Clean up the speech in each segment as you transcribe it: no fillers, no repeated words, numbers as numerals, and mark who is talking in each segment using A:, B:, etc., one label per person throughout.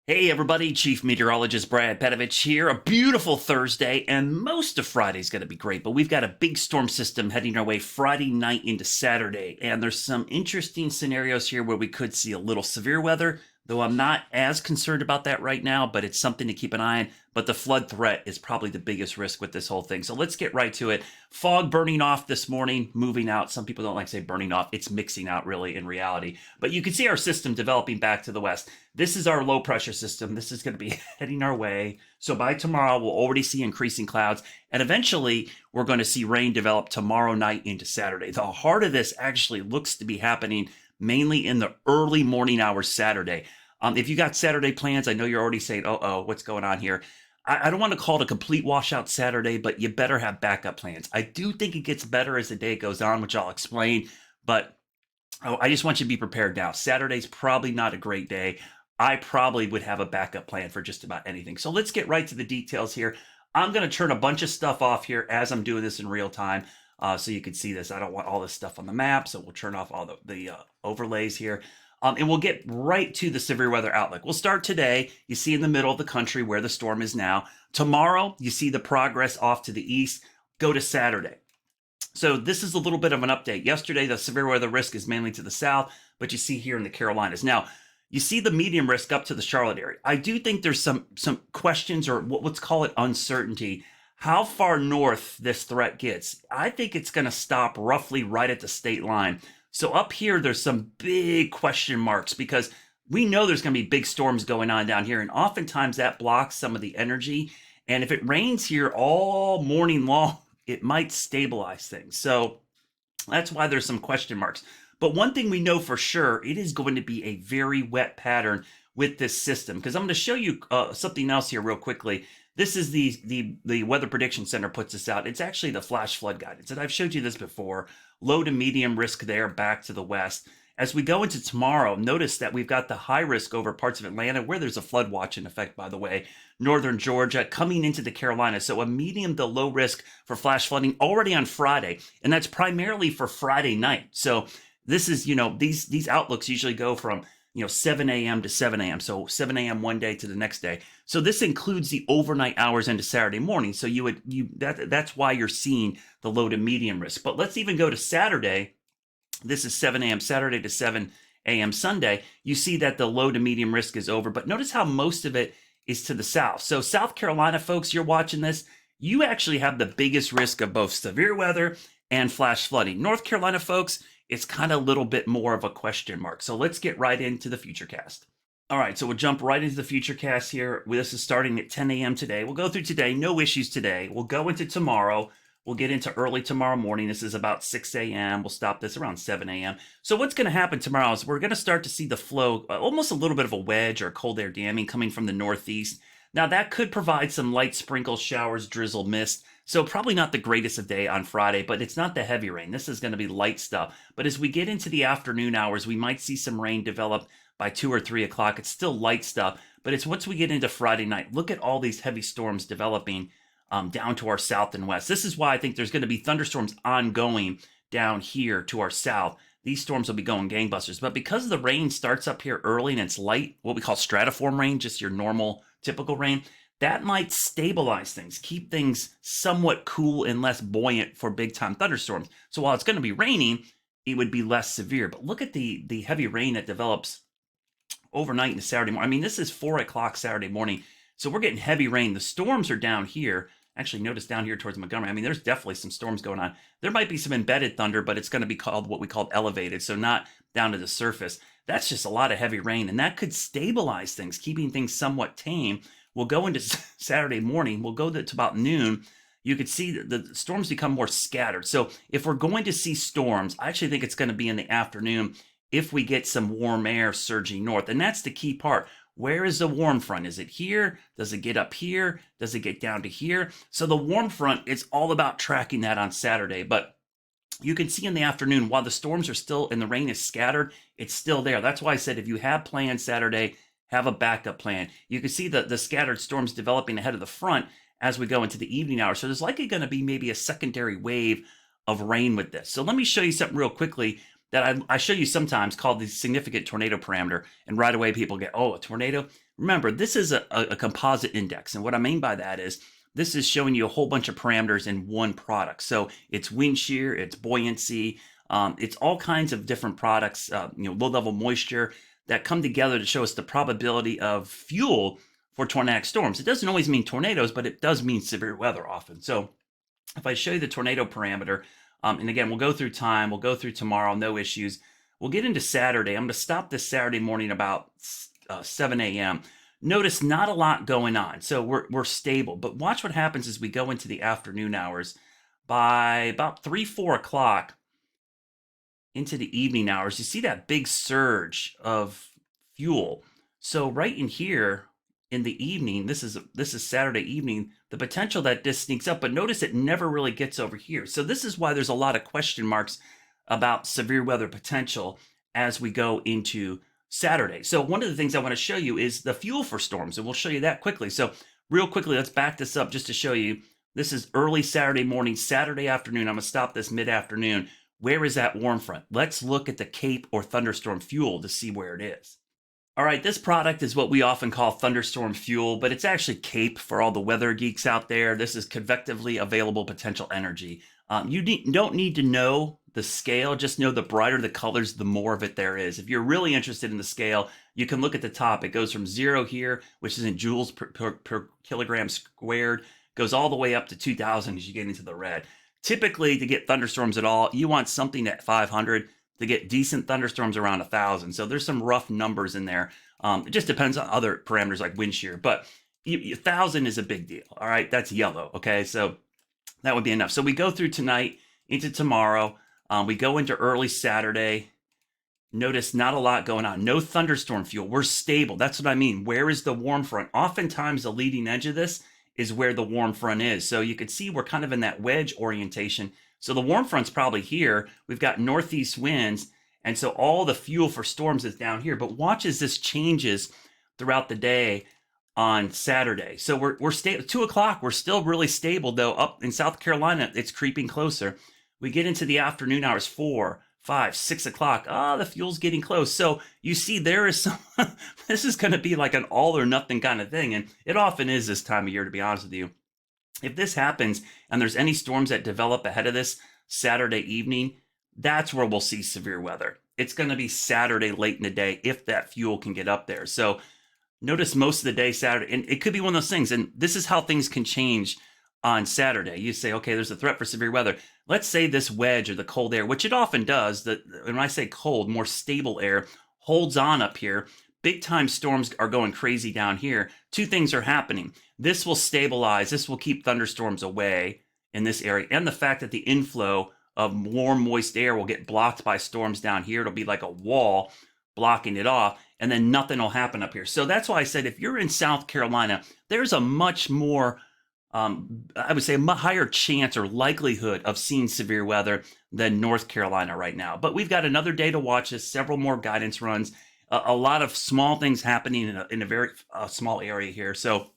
A: Hey everybody, Chief Meteorologist Brad Panovich here. A beautiful Thursday, and most of Friday's going to be great, but we've got a big storm system heading our way Friday night into Saturday, and there's some interesting scenarios here where we could see a little severe weather, though I'm not as concerned about that right now, but it's something to keep an eye on. But the flood threat is probably the biggest risk with this whole thing. So let's get right to it. Fog burning off this morning, moving out. Some people don't like to say burning off. It's mixing out really in reality. But you can see our system developing back to the west. This is our low pressure system. This is going to be heading our way. So by tomorrow, we'll already see increasing clouds. And eventually, we're going to see rain develop tomorrow night into Saturday. The heart of this actually looks to be happening mainly in the early morning hours Saturday. If you got Saturday plans, I know you're already saying, what's going on here? I don't want to call it a complete washout Saturday, but you better have backup plans. I do think it gets better as the day goes on, which I'll explain. But I just want you to be prepared now. Saturday's probably not a great day. I probably would have a backup plan for just about anything. So let's get right to the details here. I'm going to turn a bunch of stuff off here as I'm doing this in real time so you can see this. I don't want all this stuff on the map, so we'll turn off all the overlays here. And we'll get right to the severe weather outlook. We'll start today. You see in the middle of the country where the storm is now. Tomorrow, you see the progress off to the east. Go to Saturday. So this is a little bit of an update. Yesterday, the severe weather risk is mainly to the south, but you see here in the Carolinas. Now, you see the medium risk up to the Charlotte area. I do think there's some questions or let's call it uncertainty. How far north this threat gets. I think it's going to stop roughly right at the state line. So up here, there's some big question marks because we know there's going to be big storms going on down here. And oftentimes that blocks some of the energy. And if it rains here all morning long, it might stabilize things. So that's why there's some question marks. But one thing we know for sure, it is going to be a very wet pattern with this system. Because I'm going to show you something else here real quickly. This is the Weather Prediction Center puts this out. It's actually the flash flood guidance. And I've showed you this before. Low to medium risk there back to the west. As we go into tomorrow, notice that we've got the high risk over parts of Atlanta, where there's a flood watch in effect, by the way, northern Georgia, coming into the Carolinas. So a medium to low risk for flash flooding already on Friday. And that's primarily for Friday night. So this is, these outlooks usually go from 7 a.m. to 7 a.m. So 7 a.m. one day to the next day. So this includes the overnight hours into Saturday morning. So that's why you're seeing the low to medium risk. But let's even go to Saturday. This is 7 a.m. Saturday to 7 a.m. Sunday. You see that the low to medium risk is over. But notice how most of it is to the south. So South Carolina, folks, you're watching this. You actually have the biggest risk of both severe weather and flash flooding. North Carolina, folks, it's kind of a little bit more of a question mark. So let's get right into the Futurecast. All right, so we'll jump right into the Futurecast here. This is starting at 10 a.m. today. We'll go through today, no issues today. We'll go into tomorrow. We'll get into early tomorrow morning. This is about 6 a.m. We'll stop this around 7 a.m. So what's going to happen tomorrow is we're going to start to see the flow, almost a little bit of a wedge or cold air damming coming from the northeast. Now, that could provide some light sprinkles, showers, drizzle, mist. So probably not the greatest of day on Friday, but it's not the heavy rain. This is going to be light stuff. But as we get into the afternoon hours, we might see some rain develop by 2 or 3 o'clock. It's still light stuff, but it's once we get into Friday night. Look at all these heavy storms developing down to our south and west. This is why I think there's going to be thunderstorms ongoing down here to our south. These storms will be going gangbusters. But because the rain starts up here early and it's light, what we call stratiform rain, just your normal typical rain, that might stabilize things, keep things somewhat cool and less buoyant for big time thunderstorms. So while it's going to be raining, it would be less severe. But look at the heavy rain that develops overnight into Saturday morning. I mean, this is 4 o'clock Saturday morning. So we're getting heavy rain. The storms are down here. Actually, notice down here towards Montgomery. I mean, there's definitely some storms going on. There might be some embedded thunder, but it's going to be called what we call elevated, so not down to the surface. That's just a lot of heavy rain, and that could stabilize things, keeping things somewhat tame. We'll go into Saturday morning. We'll go to about noon. You could see that the storms become more scattered. So if we're going to see storms, I actually think it's going to be in the afternoon if we get some warm air surging north. And that's the key part. Where is the warm front? Is it here? Does it get up here? Does it get down to here? So the warm front, it's all about tracking that on Saturday. But you can see in the afternoon, while the storms are still and the rain is scattered, it's still there. That's why I said if you have plans Saturday, have a backup plan. You can see the scattered storms developing ahead of the front as we go into the evening hours. So there's likely going to be maybe a secondary wave of rain with this. So let me show you something real quickly that I show you sometimes called the significant tornado parameter. And right away people get, oh, a tornado? Remember, this is a composite index. And what I mean by that is this is showing you a whole bunch of parameters in one product. So it's wind shear, it's buoyancy, it's all kinds of different products, low level moisture that come together to show us the probability of fuel for tornadic storms. It doesn't always mean tornadoes, but it does mean severe weather often. So if I show you the tornado parameter, and again, we'll go through time, we'll go through tomorrow, no issues. We'll get into Saturday. I'm going to stop this Saturday morning about 7 a.m. Notice not a lot going on. So we're stable. But watch what happens as we go into the afternoon hours. By about 3, 4 o'clock into the evening hours, you see that big surge of fuel. So right in here in the evening, this is Saturday evening, the potential that this sneaks up, but notice it never really gets over here. So this is why there's a lot of question marks about severe weather potential as we go into Saturday. So one of the things I want to show you is the fuel for storms, and we'll show you that quickly. So real quickly, let's back this up just to show you. This is early Saturday morning, Saturday afternoon. I'm going to stop this mid-afternoon. Where is that warm front? Let's look at the Cape or thunderstorm fuel to see where it is. All right, this product is what we often call thunderstorm fuel, but it's actually CAPE for all the weather geeks out there. This is convectively available potential energy. You don't need to know the scale, just know the brighter the colors, the more of it there is. If you're really interested in the scale, you can look at the top. It goes from 0 here, which is in joules per kilogram squared, goes all the way up to 2,000 as you get into the red. Typically, to get thunderstorms at all, you want something at 500. To get decent thunderstorms around 1,000. So there's some rough numbers in there. It just depends on other parameters like wind shear, but 1,000 is a big deal. All right, that's yellow. Okay, so that would be enough. So we go through tonight into tomorrow. We go into early Saturday. Notice not a lot going on. No thunderstorm fuel. We're stable. That's what I mean. Where is the warm front? Oftentimes the leading edge of this is where the warm front is. So you can see we're kind of in that wedge orientation. So the warm front's probably here. We've got northeast winds, and so all the fuel for storms is down here. But watch as this changes throughout the day on Saturday. So we're stable. 2 o'clock, we're still really stable, though. Up in South Carolina, it's creeping closer. We get into the afternoon hours, 4, 5, 6 o'clock. The fuel's getting close. So you see there is some, this is going to be like an all or nothing kind of thing. And it often is this time of year, to be honest with you. If this happens and there's any storms that develop ahead of this Saturday evening, that's where we'll see severe weather. It's going to be Saturday late in the day if that fuel can get up there. So notice most of the day Saturday, and it could be one of those things. And this is how things can change on Saturday. You say, okay, there's a threat for severe weather. Let's say this wedge or the cold air, which it often does, when I say cold, more stable air holds on up here. Big time storms are going crazy down here. Two things are happening. This will stabilize. This will keep thunderstorms away in this area. And the fact that the inflow of warm, moist air will get blocked by storms down here. It'll be like a wall blocking it off. And then nothing will happen up here. So that's why I said if you're in South Carolina, there's a much more, I would say, a higher chance or likelihood of seeing severe weather than North Carolina right now. But we've got another day to watch this, several more guidance runs. A lot of small things happening in a very small area here. So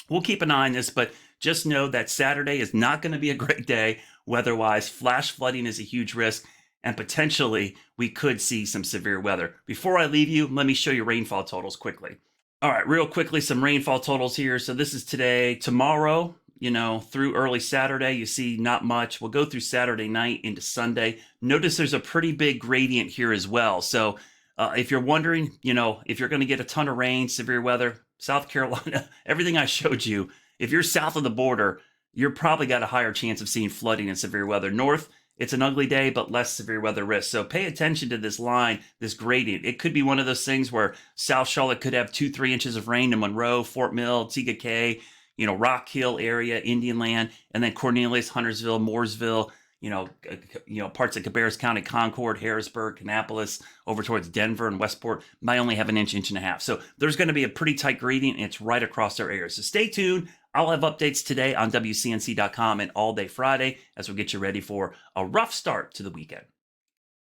A: we'll keep an eye on this, but just know that Saturday is not going to be a great day weather-wise. Flash flooding is a huge risk, and potentially we could see some severe weather. Before I leave you, let me show you rainfall totals quickly. All right, real quickly, some rainfall totals here. So this is today. Tomorrow, through early Saturday, you see not much. We'll go through Saturday night into Sunday. Notice there's a pretty big gradient here as well. So if you're wondering, if you're going to get a ton of rain, severe weather, South Carolina, everything I showed you, if you're south of the border, you're probably got a higher chance of seeing flooding and severe weather. North, it's an ugly day, but less severe weather risk. So pay attention to this line, this gradient. It could be one of those things where South Charlotte could have 2-3 inches of rain in Monroe, Fort Mill, TKK, Rock Hill area, Indian Land, and then Cornelius, Huntersville, Mooresville, parts of Cabarrus County, Concord, Harrisburg, Kannapolis, over towards Denver and Westport might only have an inch, inch and a half. So there's going to be a pretty tight gradient, and it's right across our area. So stay tuned. I'll have updates today on wcnc.com and all day Friday as we get you ready for a rough start to the weekend.